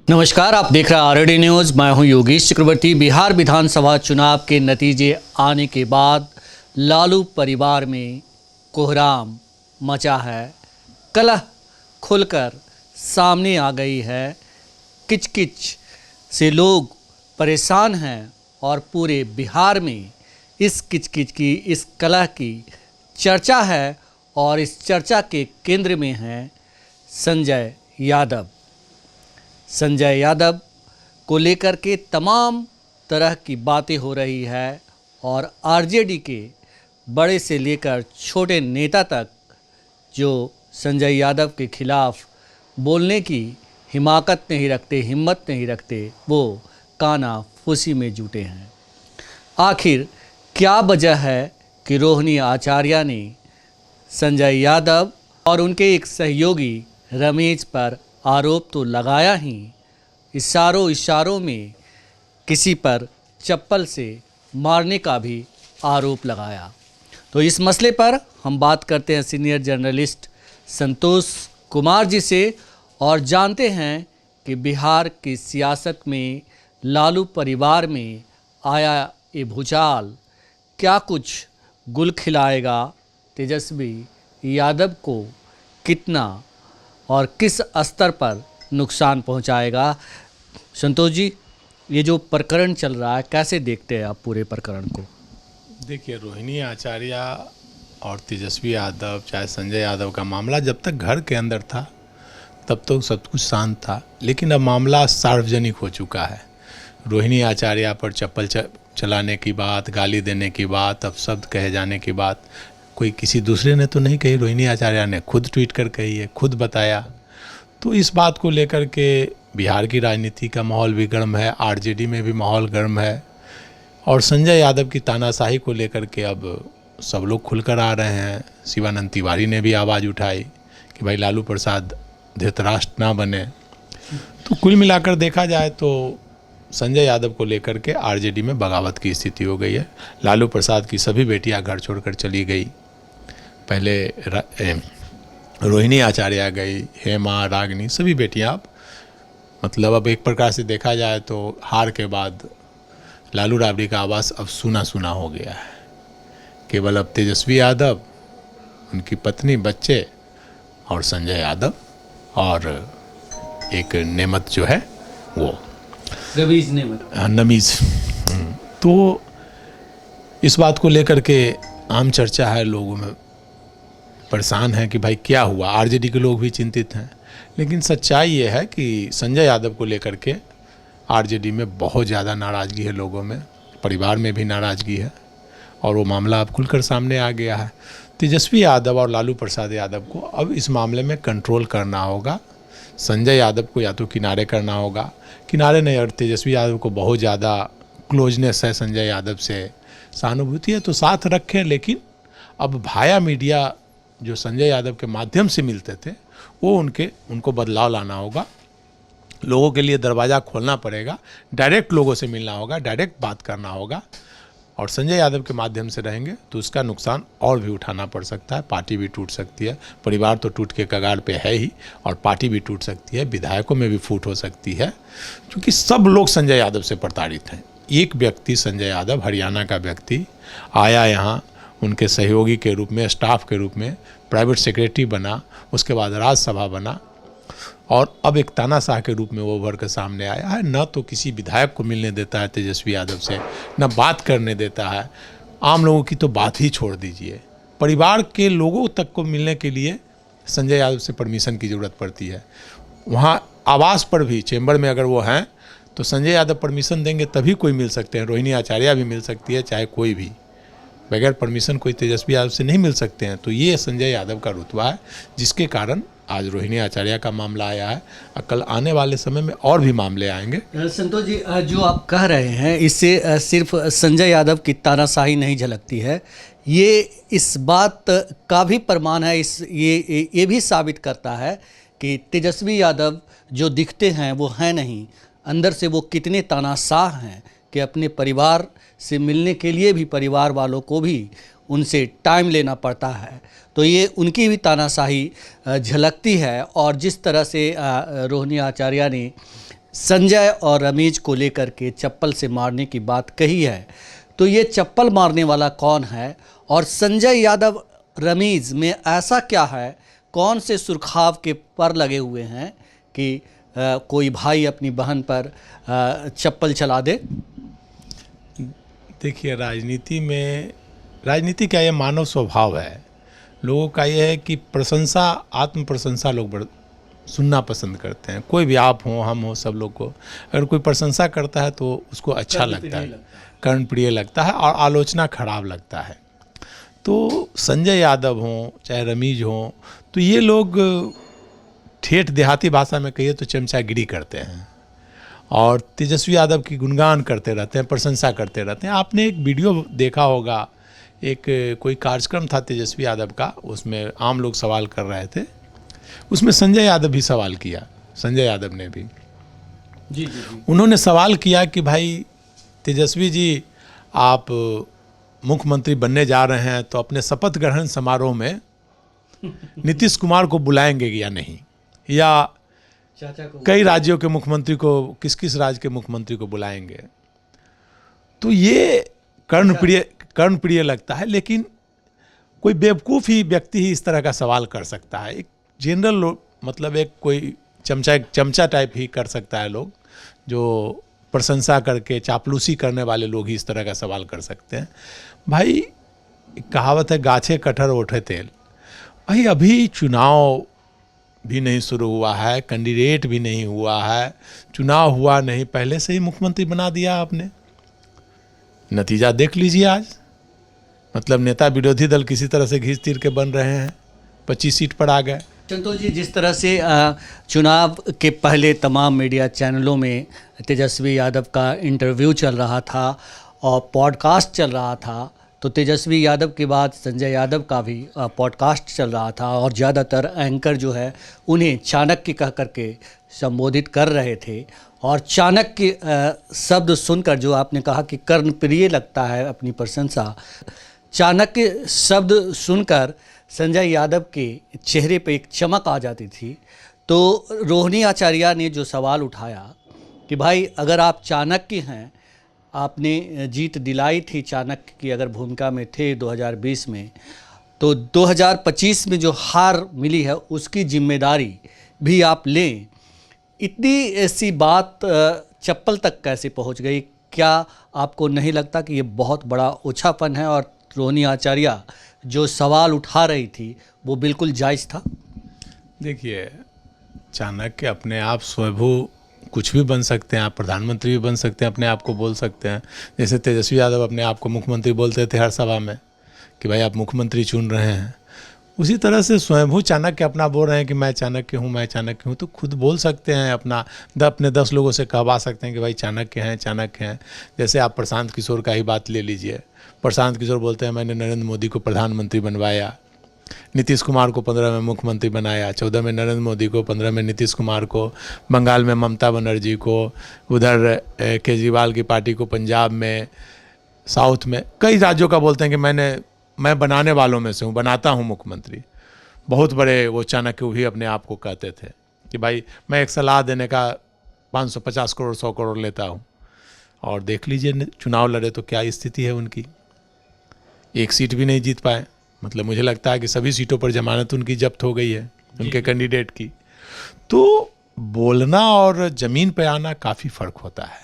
नमस्कार, आप देख रहे हैं आरडी न्यूज़। मैं हूं योगेश चक्रवर्ती। बिहार विधानसभा चुनाव के नतीजे आने के बाद लालू परिवार में कोहराम मचा है। कलह खुलकर सामने आ गई है। किच-किच से लोग परेशान हैं और पूरे बिहार में इस किच-किच की, इस कलह की चर्चा है और इस चर्चा के केंद्र में हैं संजय यादव। संजय यादव को लेकर के तमाम तरह की बातें हो रही है और आरजेडी के बड़े से लेकर छोटे नेता तक जो संजय यादव के खिलाफ बोलने की हिमाकत नहीं रखते, हिम्मत नहीं रखते, वो काना फूसी में जुटे हैं। आखिर क्या वजह है कि रोहिणी आचार्य ने संजय यादव और उनके एक सहयोगी रमेश पर आरोप तो लगाया ही, इशारों में किसी पर चप्पल से मारने का भी आरोप लगाया। तो इस मसले पर हम बात करते हैं सीनियर जर्नलिस्ट संतोष कुमार जी से और जानते हैं कि बिहार की सियासत में लालू परिवार में आया ये भूचाल क्या कुछ गुल खिलाएगा, तेजस्वी यादव को कितना और किस स्तर पर नुकसान पहुंचाएगा। संतोष जी, ये जो प्रकरण चल रहा है, कैसे देखते हैं आप पूरे प्रकरण को? देखिए, रोहिणी आचार्य और तेजस्वी यादव चाहे संजय यादव का मामला जब तक घर के अंदर था तब तो सब कुछ शांत था, लेकिन अब मामला सार्वजनिक हो चुका है। रोहिणी आचार्य पर चप्पल चलाने की बात, गाली देने की बात, अब शब्द कहे जाने की बात कोई किसी दूसरे ने तो नहीं कही, रोहिणी आचार्य ने खुद ट्वीट कर कही है, खुद बताया। तो इस बात को लेकर के बिहार की राजनीति का माहौल भी गर्म है, आरजेडी में भी माहौल गर्म है और संजय यादव की तानाशाही को लेकर के अब सब लोग खुलकर आ रहे हैं। शिवानंद तिवारी ने भी आवाज़ उठाई कि भाई लालू प्रसाद धृतराष्ट्र ना बने। तो कुल मिलाकर देखा जाए तो संजय यादव को लेकर के आरजेडी में बगावत की स्थिति हो गई है। लालू प्रसाद की सभी बेटियां घर छोड़कर चली गई। पहले रोहिणी आचार्य गई, हेमा, रागिनी, सभी बेटियां मतलब अब एक प्रकार से देखा जाए तो हार के बाद लालू राबड़ी का आवाज़ अब सुना सुना हो गया है। केवल अब तेजस्वी यादव, उनकी पत्नी, बच्चे और संजय यादव और एक नेमत जो है वो रवीज नेमत, नमीज। तो इस बात को लेकर के आम चर्चा है, लोगों में परेशान है कि भाई क्या हुआ। आरजेडी के लोग भी चिंतित हैं, लेकिन सच्चाई ये है कि संजय यादव को लेकर के आरजेडी में बहुत ज़्यादा नाराज़गी है लोगों में, परिवार में भी नाराज़गी है और वो मामला अब खुलकर सामने आ गया है। तेजस्वी यादव और लालू प्रसाद यादव को अब इस मामले में कंट्रोल करना होगा। संजय यादव को या तो किनारे करना होगा, किनारे नहीं, और तेजस्वी यादव को बहुत ज़्यादा क्लोजनेस है संजय यादव से, सहानुभूति है तो साथ रखें, लेकिन अब भाया मीडिया जो संजय यादव के माध्यम से मिलते थे वो उनको बदलाव लाना होगा। लोगों के लिए दरवाज़ा खोलना पड़ेगा, डायरेक्ट लोगों से मिलना होगा, डायरेक्ट बात करना होगा और संजय यादव के माध्यम से रहेंगे तो उसका नुकसान और भी उठाना पड़ सकता है। पार्टी भी टूट सकती है, परिवार तो टूट के कगार पे है ही और पार्टी भी टूट सकती है, विधायकों में भी फूट हो सकती है, क्योंकि सब लोग संजय यादव से प्रताड़ित हैं। एक व्यक्ति संजय यादव, हरियाणा का व्यक्ति, आया यहाँ उनके सहयोगी के रूप में, स्टाफ के रूप में, प्राइवेट सेक्रेटरी बना, उसके बाद राज्यसभा बना और अब एक तानाशाह के रूप में वो उभर कर सामने आया है। न तो किसी विधायक को मिलने देता है तेजस्वी यादव से, न बात करने देता है। आम लोगों की तो बात ही छोड़ दीजिए, परिवार के लोगों तक को मिलने के लिए संजय यादव से परमिशन की ज़रूरत पड़ती है। वहाँ आवास पर भी, चेंबर में अगर वो हैं तो संजय यादव परमिशन देंगे तभी कोई मिल सकते हैं। रोहिणी आचार्य भी मिल सकती है, चाहे कोई भी, बगैर परमिशन कोई तेजस्वी यादव से नहीं मिल सकते हैं। तो ये संजय यादव का रुतबा है, जिसके कारण आज रोहिणी आचार्य का मामला आया है। कल आने वाले समय में और भी मामले आएंगे। संतोष जी, जो आप कह रहे हैं इससे सिर्फ संजय यादव की तानाशाही नहीं झलकती है, ये इस बात का भी प्रमाण है, ये भी साबित करता है कि तेजस्वी यादव जो दिखते हैं वो हैं नहीं, अंदर से वो कितने तानाशाह हैं कि अपने परिवार से मिलने के लिए भी परिवार वालों को भी उनसे टाइम लेना पड़ता है। तो ये उनकी भी तानाशाही झलकती है। और जिस तरह से रोहिणी आचार्य ने संजय और रमीज को लेकर के चप्पल से मारने की बात कही है, तो ये चप्पल मारने वाला कौन है और संजय यादव रमीज में ऐसा क्या है, कौन से सुरखाव के पर लगे हुए हैं कि कोई भाई अपनी बहन पर चप्पल चला दे? देखिए, राजनीति का ये मानव स्वभाव है। लोगों का ये है कि प्रशंसा, आत्म प्रशंसा लोग सुनना पसंद करते हैं। कोई भी, आप हो, हम हो, सब लोग को अगर कोई प्रशंसा करता है तो उसको अच्छा लगता है, कर्णप्रिय लगता है, और आलोचना खराब लगता है। तो संजय यादव हों चाहे रमीज हों, तो ये लोग ठेठ देहाती भाषा में कहिए तो चमचागिरी करते हैं और तेजस्वी यादव की गुणगान करते रहते हैं, प्रशंसा करते रहते हैं। आपने एक वीडियो देखा होगा, एक कोई कार्यक्रम था तेजस्वी यादव का, उसमें आम लोग सवाल कर रहे थे, उसमें संजय यादव भी सवाल किया, संजय यादव ने भी जी। उन्होंने सवाल किया कि भाई तेजस्वी जी, आप मुख्यमंत्री बनने जा रहे हैं तो अपने शपथ ग्रहण समारोह में नीतीश कुमार को बुलाएंगे या नहीं, या चाचा को, कई राज्यों के मुख्यमंत्री को, किस किस राज्य के मुख्यमंत्री को बुलाएंगे। तो ये कर्णप्रिय लगता है, लेकिन कोई बेवकूफ़ ही व्यक्ति ही इस तरह का सवाल कर सकता है। एक जनरल, मतलब एक कोई चमचा टाइप ही कर सकता है। लोग जो प्रशंसा करके चापलूसी करने वाले लोग ही इस तरह का सवाल कर सकते हैं। भाई, कहावत है, गाछे कटहर ओठे तेल। भाई, अभी चुनाव भी नहीं शुरू हुआ है, कैंडिडेट भी नहीं हुआ है, चुनाव हुआ नहीं, पहले से ही मुख्यमंत्री बना दिया आपने। नतीजा देख लीजिए आज, मतलब नेता विरोधी दल किसी तरह से घींच तीर के बन रहे हैं, 25 सीट पर आ गए। संतोष जी, जिस तरह से चुनाव के पहले तमाम मीडिया चैनलों में तेजस्वी यादव का इंटरव्यू चल रहा था और पॉडकास्ट चल रहा था, तो तेजस्वी यादव के बाद संजय यादव का भी पॉडकास्ट चल रहा था और ज़्यादातर एंकर जो है उन्हें चाणक्य कह करके संबोधित कर रहे थे। और चाणक्य शब्द सुनकर, जो आपने कहा कि कर्णप्रिय लगता है अपनी प्रशंसा, चाणक्य शब्द सुनकर संजय यादव के चेहरे पे एक चमक आ जाती थी। तो रोहिणी आचार्य ने जो सवाल उठाया कि भाई, अगर आप चाणक्य हैं, आपने जीत दिलाई थी चाणक्य की अगर भूमिका में थे 2020 में, तो 2025 में जो हार मिली है उसकी जिम्मेदारी भी आप लें। इतनी ऐसी बात चप्पल तक कैसे पहुंच गई? क्या आपको नहीं लगता कि ये बहुत बड़ा ओछापन है और रोहिणी आचार्य जो सवाल उठा रही थी वो बिल्कुल जायज़ था? देखिए, चाणक्य अपने आप स्वयं कुछ भी बन सकते हैं, आप प्रधानमंत्री भी बन सकते हैं, अपने आप को बोल सकते हैं। जैसे तेजस्वी यादव अपने आप को मुख्यमंत्री बोलते थे हर सभा में कि भाई आप मुख्यमंत्री चुन रहे हैं, उसी तरह से स्वयं चाणक्य अपना बोल रहे हैं कि मैं चाणक्य हूँ, मैं चाणक्य हूँ। तो खुद बोल सकते हैं, अपने 10 लोगों से कहवा सकते हैं कि भाई चाणक्य हैं, चाणक्य हैं। जैसे आप प्रशांत किशोर का ही बात ले लीजिए, प्रशांत किशोर बोलते हैं मैंने नरेंद्र मोदी को प्रधानमंत्री बनवाया, नीतीश कुमार को 15 में मुख्यमंत्री बनाया, 14 में नरेंद्र मोदी को, 15 में नीतीश कुमार को, बंगाल में ममता बनर्जी को, उधर केजरीवाल की पार्टी को पंजाब में, साउथ में, कई राज्यों का बोलते हैं कि मैं बनाने वालों में से हूँ, बनाता हूँ मुख्यमंत्री। बहुत बड़े वो चाणक्य भी अपने आप को कहते थे कि भाई मैं एक सलाह देने का 550 करोड़ 100 करोड़ लेता हूँ। और देख लीजिए चुनाव लड़े तो क्या स्थिति है उनकी, एक सीट भी नहीं जीत पाए। मतलब मुझे लगता है कि सभी सीटों पर जमानत उनकी जब्त हो गई है, उनके कैंडिडेट की। तो बोलना और ज़मीन पे आना काफ़ी फ़र्क होता है।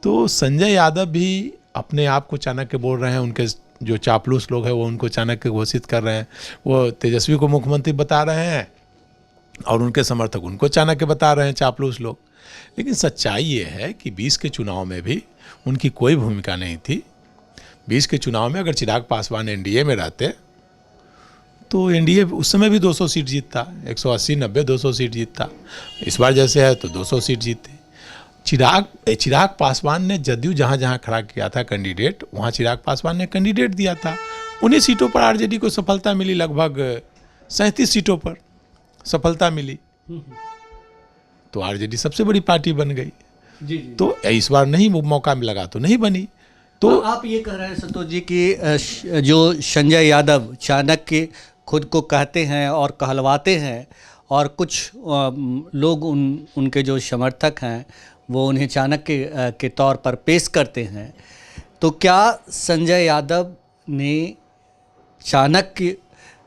तो संजय यादव भी अपने आप को चाणक्य बोल रहे हैं, उनके जो चापलूस लोग हैं वो उनको चाणक्य घोषित कर रहे हैं, वो तेजस्वी को मुख्यमंत्री बता रहे हैं और उनके समर्थक उनको चाणक्य बता रहे हैं, चापलूस लोग। लेकिन सच्चाई ये है कि 20 के चुनाव में भी उनकी कोई भूमिका नहीं थी। 20 के चुनाव में अगर चिराग पासवान एनडीए में रहते तो एनडीए उस समय भी 200 सीट जीतता, 180, 90, 200 सीट जीतता। इस बार जैसे है तो 200 सीट जीतते। चिराग पासवान ने जदयू जहाँ जहाँ खड़ा किया था कैंडिडेट, वहाँ चिराग पासवान ने कैंडिडेट दिया था। उन्हीं सीटों पर आरजेडी को सफलता मिली, लगभग 37 सीटों पर सफलता मिली। तो आरजेडी सबसे बड़ी पार्टी बन गई। जी। तो इस बार नहीं वो मौका लगा तो नहीं बनी। तो आप ये कह रहे हैं संतोष जी कि जो संजय यादव चाणक्य खुद को कहते हैं और कहलवाते हैं और कुछ लोग उनके जो समर्थक हैं वो उन्हें चाणक्य के तौर पर पेश करते हैं। तो क्या संजय यादव ने चाणक्य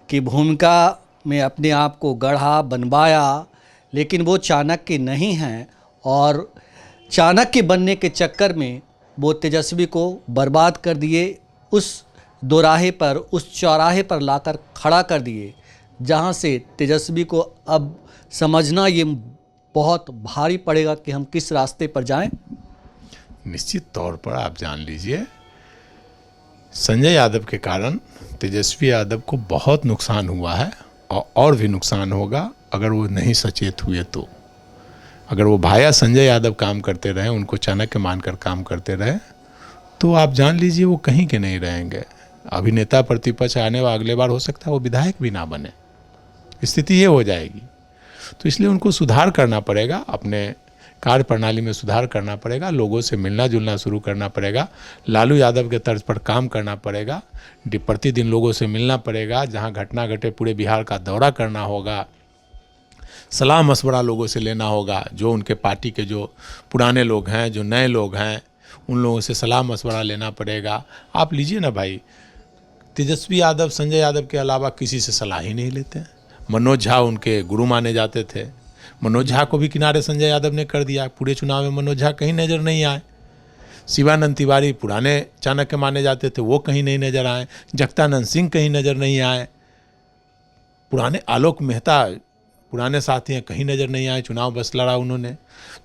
की भूमिका में अपने आप को गढ़ा, बनवाया, लेकिन वो चाणक्य नहीं हैं और चाणक्य बनने के चक्कर में वो तेजस्वी को बर्बाद कर दिए, उस दोराहे पर, उस चौराहे पर लाकर खड़ा कर दिए, जहाँ से तेजस्वी को अब समझना ये बहुत भारी पड़ेगा कि हम किस रास्ते पर जाएं। निश्चित तौर पर आप जान लीजिए, संजय यादव के कारण तेजस्वी यादव को बहुत नुकसान हुआ है और भी नुकसान होगा अगर वो नहीं सचेत हुए तो। अगर वो भाया संजय यादव काम करते रहे, उनको चाणक्य मानकर काम करते रहे, तो आप जान लीजिए वो कहीं के नहीं रहेंगे। अभिनेता प्रतिपक्ष आने वाला अगले बार हो सकता है वो विधायक भी ना बने, स्थिति ये हो जाएगी। तो इसलिए उनको सुधार करना पड़ेगा, अपने कार्य प्रणाली में सुधार करना पड़ेगा, लोगों से मिलना जुलना शुरू करना पड़ेगा, लालू यादव के तर्ज पर काम करना पड़ेगा, प्रतिदिन लोगों से मिलना पड़ेगा, जहां घटना घटे पूरे बिहार का दौरा करना होगा, सलाह मशवरा लोगों से लेना होगा, जो उनके पार्टी के जो पुराने लोग हैं, जो नए लोग हैं, उन लोगों से सलाह मशवरा लेना पड़ेगा। आप लीजिए ना भाई, तेजस्वी यादव संजय यादव के अलावा किसी से सलाह ही नहीं लेते हैं। मनोज झा उनके गुरु माने जाते थे, मनोज झा को भी किनारे संजय यादव ने कर दिया। पूरे चुनाव में मनोज झा कहीं नज़र नहीं आए। शिवानंद तिवारी पुराने चाणक्य माने जाते थे, वो कहीं नहीं नज़र आए। जगतानंद सिंह कहीं नज़र नहीं आए। पुराने आलोक मेहता पुराने साथी हैं, कहीं नज़र नहीं आए, चुनाव बस लड़ा उन्होंने।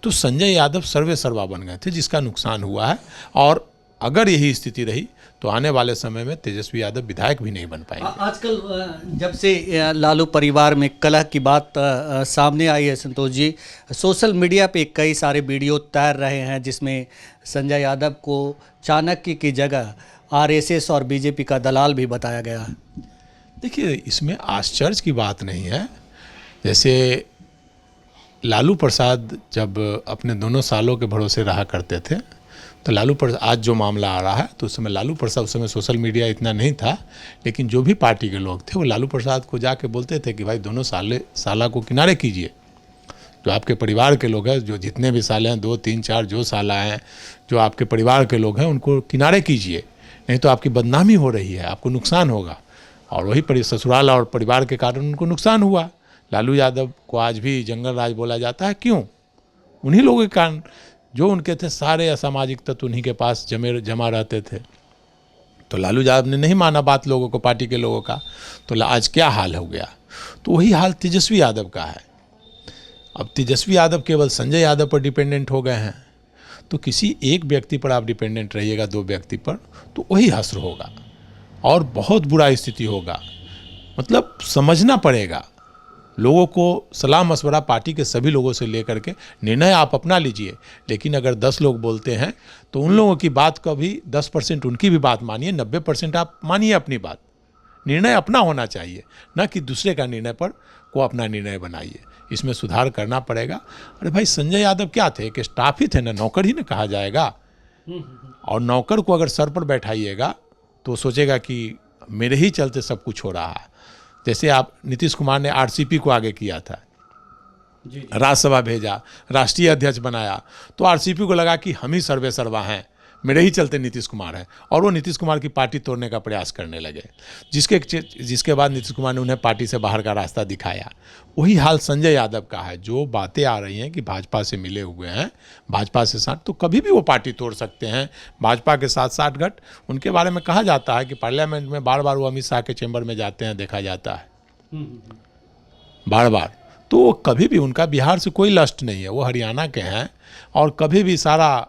तो संजय यादव सर्वे सर्वा बन गए थे, जिसका नुकसान हुआ है। और अगर यही स्थिति रही तो आने वाले समय में तेजस्वी यादव विधायक भी नहीं बन पाएंगे। आजकल जब से लालू परिवार में कलह की बात सामने आई है संतोष जी, सोशल मीडिया पे कई सारे वीडियो तैर रहे हैं जिसमें संजय यादव को चाणक्य की जगह आरएसएस और बीजेपी का दलाल भी बताया गया है। देखिए, इसमें आश्चर्य की बात नहीं है। जैसे लालू प्रसाद जब अपने दोनों सालों के भरोसे रहा करते थे, तो लालू प्रसाद, आज जो मामला आ रहा है, तो उस समय लालू प्रसाद, उस समय सोशल मीडिया इतना नहीं था, लेकिन जो भी पार्टी के लोग थे वो लालू प्रसाद को जाके बोलते थे कि भाई दोनों साला को किनारे कीजिए। जो आपके परिवार के लोग हैं, जो जितने भी साले हैं, 2 3 4 जो साला हैं, जो आपके परिवार के लोग हैं, उनको किनारे कीजिए, नहीं तो आपकी बदनामी हो रही है, आपको नुकसान होगा। और वही ससुराल और परिवार के कारण उनको नुकसान हुआ। लालू यादव को आज भी जंगल राज बोला जाता है, क्यों? उन्हीं लोगों के कारण, जो उनके थे सारे असामाजिक तत्व उन्हीं के पास जमा रहते थे। तो लालू यादव ने नहीं माना बात लोगों को, पार्टी के लोगों का, तो आज क्या हाल हो गया। तो वही हाल तेजस्वी यादव का है। अब तेजस्वी यादव केवल संजय यादव पर डिपेंडेंट हो गए हैं। तो किसी एक व्यक्ति पर आप डिपेंडेंट रहिएगा, 2 व्यक्ति पर, तो वही हश्र होगा और बहुत बुरा स्थिति होगा। मतलब समझना पड़ेगा, लोगों को सलाह मशवरा पार्टी के सभी लोगों से लेकर के निर्णय आप अपना लीजिए। लेकिन अगर 10 लोग बोलते हैं तो उन लोगों की बात का भी 10% उनकी भी बात मानिए, 90% आप मानिए अपनी बात। निर्णय अपना होना चाहिए, ना कि दूसरे का निर्णय पर को अपना निर्णय बनाइए। इसमें सुधार करना पड़ेगा। अरे भाई, संजय यादव क्या थे? कि स्टाफ ही थे ना, नौकर ही ना कहा जाएगा। और नौकर को अगर सर पर बैठाइएगा तो सोचेगा कि मेरे ही चलते सब कुछ हो रहा है। जैसे आप नीतीश कुमार ने आरसीपी को आगे किया था, राज्यसभा भेजा, राष्ट्रीय अध्यक्ष बनाया, तो आरसीपी को लगा कि हम ही सर्वे सर्वा हैं, मेरे ही चलते नीतीश कुमार हैं, और वो नीतीश कुमार की पार्टी तोड़ने का प्रयास करने लगे, जिसके बाद नीतीश कुमार ने उन्हें पार्टी से बाहर का रास्ता दिखाया। वही हाल संजय यादव का है। जो बातें आ रही हैं कि भाजपा से मिले हुए हैं, भाजपा से साथ, तो कभी भी वो पार्टी तोड़ सकते हैं। भाजपा के साथ साठगांठ उनके बारे में कहा जाता है कि पार्लियामेंट में बार बार वो अमित शाह के चैम्बर में जाते हैं, देखा जाता है बार बार। तो कभी भी उनका बिहार से कोई लस्ट नहीं है, वो हरियाणा के हैं। और कभी भी सारा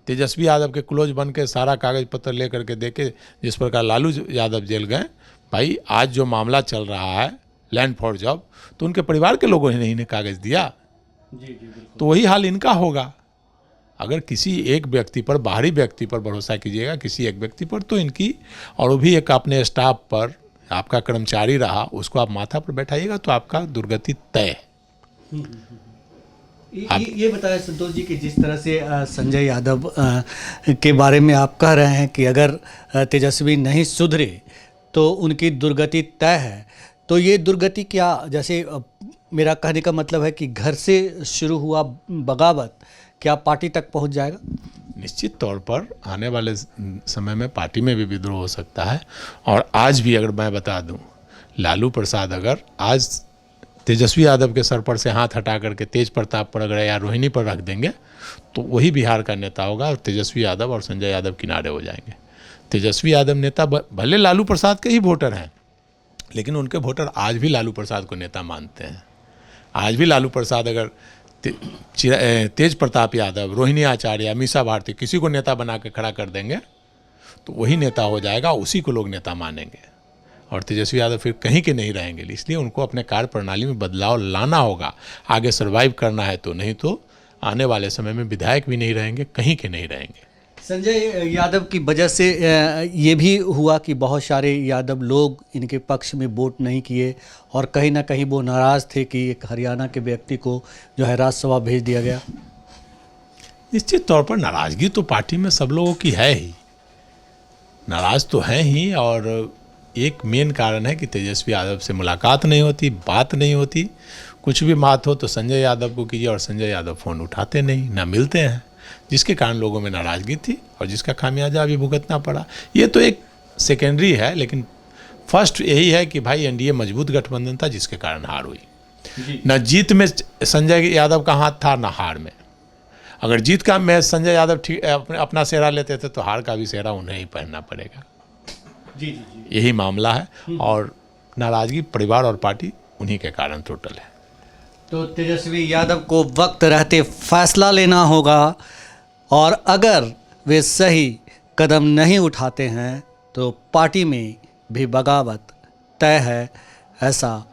तेजस्वी यादव के क्लोज बन के सारा कागज पत्र ले करके देखे, जिस प्रकार लालू यादव जेल गए, भाई आज जो मामला चल रहा है लैंड फॉर जॉब, तो उनके परिवार के लोगों ने इन्हें कागज दिया। तो वही हाल इनका होगा। अगर किसी एक व्यक्ति पर, बाहरी व्यक्ति पर भरोसा कीजिएगा, किसी एक व्यक्ति पर, तो इनकी, और वो भी एक अपने स्टाफ पर, आपका कर्मचारी रहा, उसको आप माथा पर बैठाइएगा तो आपका दुर्गति तय है। ये बताया संतोष जी कि जिस तरह से संजय यादव के बारे में आप कह रहे हैं कि अगर तेजस्वी नहीं सुधरे तो उनकी दुर्गति तय है, तो ये दुर्गति क्या, जैसे मेरा कहने का मतलब है कि घर से शुरू हुआ बगावत क्या पार्टी तक पहुंच जाएगा? निश्चित तौर पर आने वाले समय में पार्टी में भी विद्रोह हो सकता है। और आज भी अगर मैं बता दूं, लालू प्रसाद अगर आज तेजस्वी यादव के सर पर से हाथ हटा करके तेज प्रताप पर अगर या रोहिणी पर रख देंगे तो वही बिहार का नेता होगा और तेजस्वी यादव और संजय यादव किनारे हो जाएंगे। तेजस्वी यादव नेता भले लालू प्रसाद के ही वोटर हैं, लेकिन उनके वोटर आज भी लालू प्रसाद को नेता मानते हैं। आज भी लालू प्रसाद अगर तेज प्रताप यादव, रोहिणी आचार्य, मीसा भारती किसी को नेता बना के खड़ा कर देंगे तो वही नेता हो जाएगा, उसी को लोग नेता मानेंगे और तेजस्वी यादव फिर कहीं के नहीं रहेंगे। इसलिए उनको अपने कार्य प्रणाली में बदलाव लाना होगा, आगे सर्वाइव करना है तो, नहीं तो आने वाले समय में विधायक भी नहीं रहेंगे, कहीं के नहीं रहेंगे। संजय यादव की वजह से ये भी हुआ कि बहुत सारे यादव लोग इनके पक्ष में वोट नहीं किए और कहीं ना कहीं वो नाराज़ थे कि एक हरियाणा के व्यक्ति को जो है राज्यसभा भेज दिया गया। निश्चित तौर पर नाराज़गी तो पार्टी में सब लोगों की है ही, नाराज़ तो हैं ही। और एक मेन कारण है कि तेजस्वी यादव से मुलाकात नहीं होती, बात नहीं होती। कुछ भी बात हो तो संजय यादव को कीजिए और संजय यादव फ़ोन उठाते नहीं, ना मिलते हैं, जिसके कारण लोगों में नाराज़गी थी और जिसका खामियाजा अभी भुगतना पड़ा। ये तो एक सेकेंडरी है, लेकिन फर्स्ट यही है कि भाई एनडीए मजबूत गठबंधन था जिसके कारण हार हुई। न जीत में संजय यादव का हाथ था, ना हार में। अगर जीत का मैच संजय यादव ठीक अपना सेहरा लेते थे तो हार का भी सेहरा उन्हें ही पहनना पड़ेगा। जी। यही मामला है और नाराज़गी परिवार और पार्टी उन्हीं के कारण टोटल है। तो तेजस्वी यादव को वक्त रहते फैसला लेना होगा और अगर वे सही कदम नहीं उठाते हैं तो पार्टी में भी बगावत तय है, ऐसा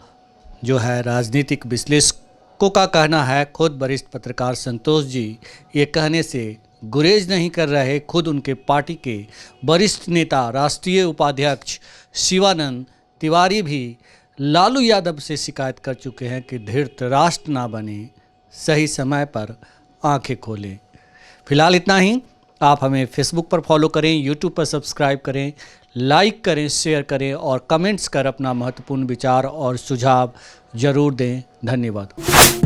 जो है राजनीतिक विश्लेषकों का कहना है। खुद वरिष्ठ पत्रकार संतोष जी ये कहने से गुरेज नहीं कर रहे। खुद उनके पार्टी के वरिष्ठ नेता राष्ट्रीय उपाध्यक्ष शिवानंद तिवारी भी लालू यादव से शिकायत कर चुके हैं कि धृतराष्ट्र ना बने, सही समय पर आंखें खोलें। फिलहाल इतना ही। आप हमें फेसबुक पर फॉलो करें, यूट्यूब पर सब्सक्राइब करें, लाइक करें, शेयर करें और कमेंट्स कर अपना महत्वपूर्ण विचार और सुझाव जरूर दें। धन्यवाद।